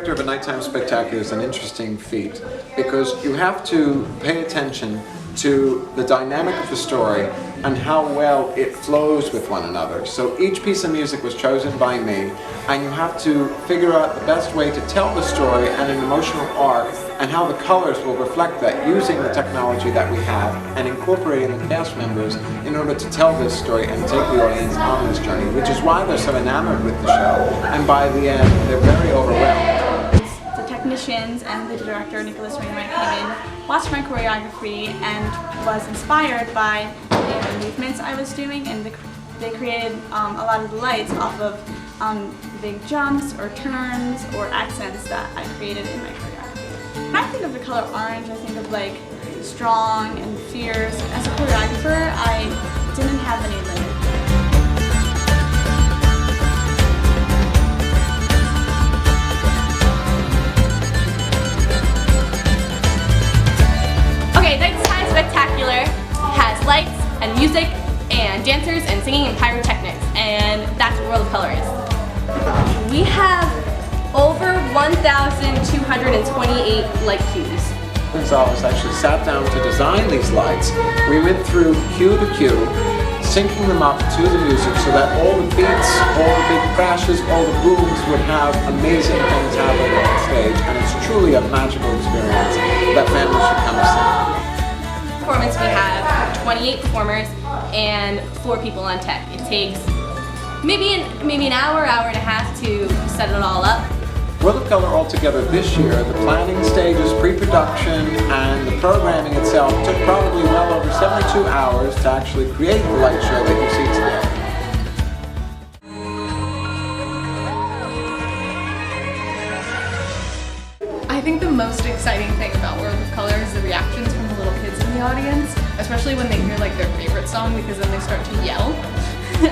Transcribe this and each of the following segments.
director of a nighttime spectacular is an interesting feat because you have to pay attention to the dynamic of the story and how well it flows with one another. So each piece of music was chosen by me, and you have to figure out the best way to tell the story and an emotional arc and how the colors will reflect that using the technology that we have and incorporating the cast members in order to tell this story and take the audience on this journey, which is why they're so enamored with the show, and by the end they're very overwhelmed. The technicians and the director, Nicholas Wainwright, came in, watched my choreography, and was inspired by the movements I was doing, and they created a lot of the lights off of big jumps or turns or accents that I created in my choreography. When I think of the color orange, I think of like strong and fierce. As a choreographer, I didn't have any limits. Nighttime Spectacular has lights and music and dancers and singing and pyrotechnics, and that's what World of Color is. We have over 1,228 light cues. Gonzalez actually sat down to design these lights. We went through cue to cue, syncing them up to the music so that all the beats, all the big crashes, all the booms would have amazing things happening on stage, and it's truly a magical experience that families should come and see. Performance, we have 28 performers and 4 people on tech. It takes maybe an hour and a half to set it all up. World of Color altogether this year, the planning stages, pre-production, and the programming itself took probably well over 72 hours to actually create the light show that you see today. I think the most exciting thing about World of Color is the reactions from the little kids in the audience, especially when they hear like their favorite song, because then they start to yell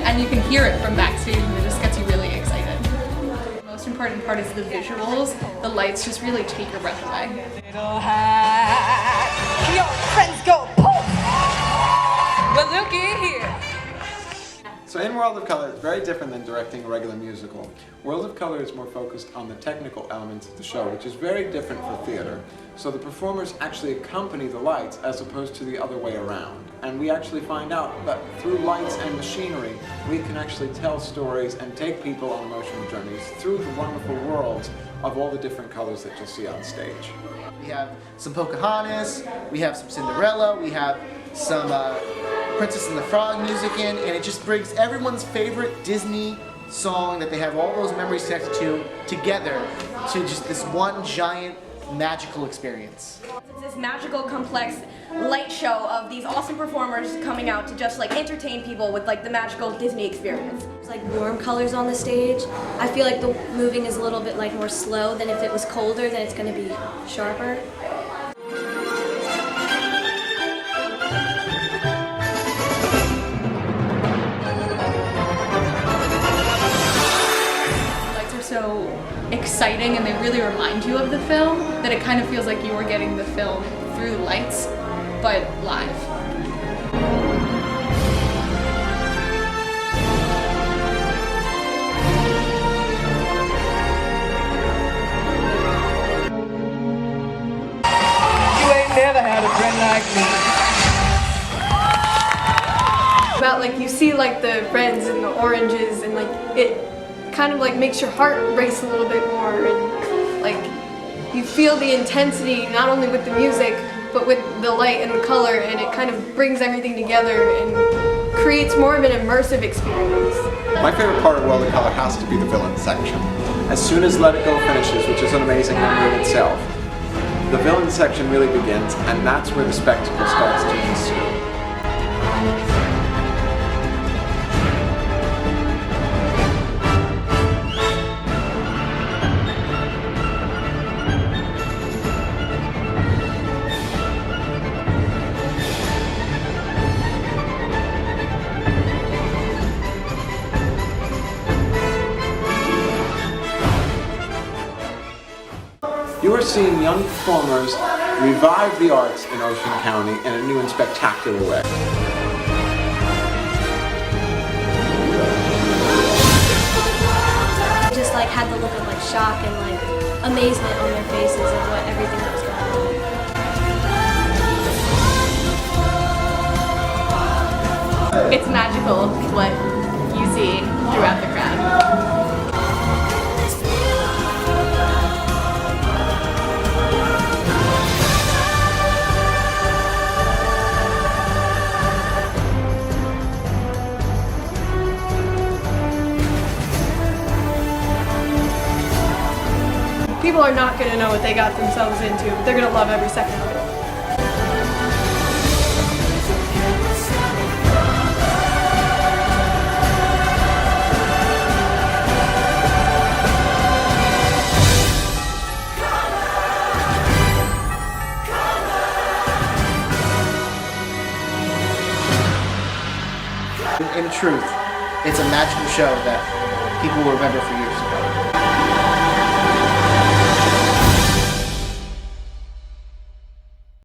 and you can hear it from backstage and it just gets you really excited. The most important part is the visuals. The lights just really take your breath away. Your friends go poof! Well, looky here. So in World of Color, it's very different than directing a regular musical. World of Color is more focused on the technical elements of the show, which is very different for theater. So the performers actually accompany the lights as opposed to the other way around. And we actually find out that through lights and machinery, we can actually tell stories and take people on emotional journeys through the wonderful worlds of all the different colors that you'll see on stage. We have some Pocahontas, we have some Cinderella, we have some Princess and the Frog music in, and it just brings everyone's favorite Disney song that they have all those memories connected to together to just this one giant magical experience. It's this magical, complex light show of these awesome performers coming out to just like entertain people with like the magical Disney experience. It's like warm colors on the stage. I feel like the moving is a little bit like more slow than if it was colder, then it's going to be sharper. So exciting, and they really remind you of the film that it kind of feels like you were getting the film through the lights, but live. You ain't never had a friend like me. About like you see like the reds and the oranges, and like it kind of like makes your heart race a little bit more, and like you feel the intensity not only with the music but with the light and the color, and it kind of brings everything together and creates more of an immersive experience. My favorite part of World of Color has to be the villain section. As soon as Let It Go finishes, which is an amazing number in itself, the villain section really begins, and that's where the spectacle starts to ensue. You are seeing young performers revive the arts in Ocean County in a new and spectacular way. Just like had the look of like shock and like amazement on their faces of what everything that was going on. It's magical what you see throughout the crowd. People are not going to know what they got themselves into, but they're going to love every second of it. In truth, it's a magical show that people will remember for years to come.